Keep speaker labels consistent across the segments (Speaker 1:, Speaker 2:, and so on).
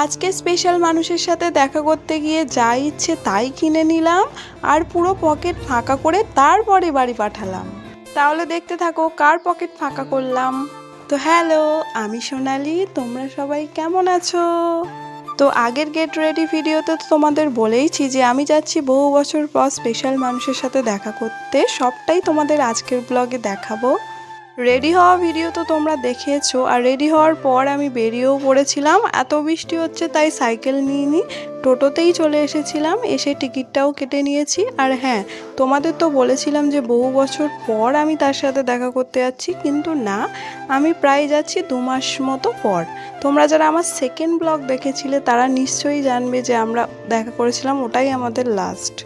Speaker 1: আজকে স্পেশাল মানুষের সাথে দেখা করতে গিয়ে যা ইচ্ছে তাই কিনে নিলাম আর পুরো পকেট ফাঁকা করে তারপরে বাড়ি পাঠালাম। তাহলে দেখতে থাকো কার পকেট ফাঁকা করলাম। তো হ্যালো, আমি সোনালি, তোমরা সবাই কেমন আছো? তো আগের গেট রেডি ভিডিওতে তো তোমাদের বলেইছি যে আমি যাচ্ছি বহু বছর পর স্পেশাল মানুষের সাথে দেখা করতে, সবটাই তোমাদের আজকের ব্লগে দেখাবো। রেডি হওয়া ভিডিও তো তোমরা দেখেছো, আর রেডি হওয়ার পর আমি বেরিয়েও পড়েছিলাম। এত বৃষ্টি হচ্ছে তাই সাইকেল নিয়ে টোটোতেই চলে এসেছিলাম, এসে টিকিটটাও কেটে নিয়েছি। আর হ্যাঁ, তোমাদের তো বলেছিলাম যে বহু বছর পর আমি তার সাথে দেখা করতে যাচ্ছি, কিন্তু না, আমি প্রায় যাচ্ছি 2 মাস মতো পর। তোমরা যারা আমার সেকেন্ড ব্লগ দেখেছিলে তারা নিশ্চয়ই জানবে যে আমরা দেখা করেছিলাম, ওটাই আমাদের লাস্ট।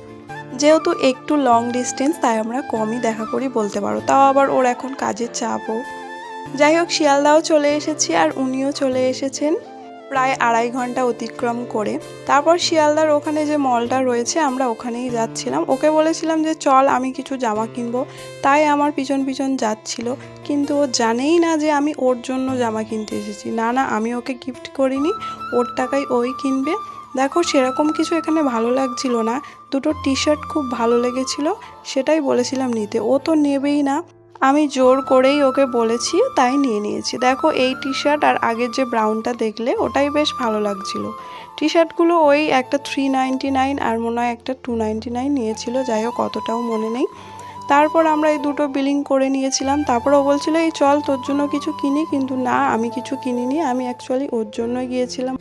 Speaker 1: যেহেতু একটু লং ডিস্টেন্স তাই আমরা কমই দেখা করি বলতে পারো, তাও আবার ওর এখন কাজের চাপও। যাই হোক, শিয়ালদাও চলে এসেছি আর উনিও চলে এসেছেন প্রায় 2.5 ঘন্টা অতিক্রম করে। তারপর শিয়ালদার ওখানে যে মলটা রয়েছে আমরা ওখানেই যাচ্ছিলাম। ওকে বলেছিলাম যে চল, আমি কিছু জামা কিনবো, তাই আমার পিছন পিছন যাচ্ছিল। কিন্তু ও জানেই না যে আমি ওর জন্য জামা কিনতে এসেছি। না না, আমি ওকে গিফট করিনি, ওর টাকায় ওই কিনবে। দেখো, সেরকম কিছু এখানে ভালো লাগছিল না। দুটো টি শার্ট খুব ভালো লেগেছিল, সেটাই বলেছিলাম নিতে, ও তো নেবেই না। আমি জোর করেই ওকে বলেছি, তাই নিয়ে নিয়েছি। দেখো, এই টি শার্ট আর আগের যে ব্রাউনটা দেখলে ওটাই বেশ ভালো লাগছিল। টি শার্টগুলো ওই একটা 399 আর মনে হয় একটা 299 নিয়েছিল, যাই হোক অতটাও মনে নেই। তারপর আমরা এই দুটো বিলিং করে নিয়েছিলাম। তারপর ও বলছিল এই চল তোর জন্য কিছু কিনি, কিন্তু না, আমি কিছু কিনিনি, আমি অ্যাকচুয়ালি ওর জন্যই গিয়েছিলাম।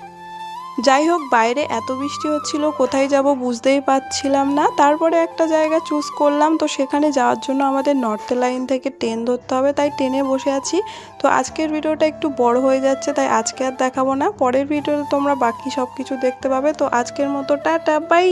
Speaker 1: যাই হোক, বাইরে এত বৃষ্টি হচ্ছিল, কোথায় যাব বুঝতেই পারছিলাম না। তারপরে একটা জায়গা চুজ করলাম, তো সেখানে যাওয়ার জন্য আমাদের নর্থ লাইন থেকে ট্রেন ধরতে হবে, তাই ট্রেনে বসে আছি। তো আজকের ভিডিওটা একটু বড় হয়ে যাচ্ছে, তাই আজকে আর দেখাবো না, পরের ভিডিওতে তোমরা বাকি সব কিছু দেখতে পাবে। তো আজকের মতো টাটা, বাই।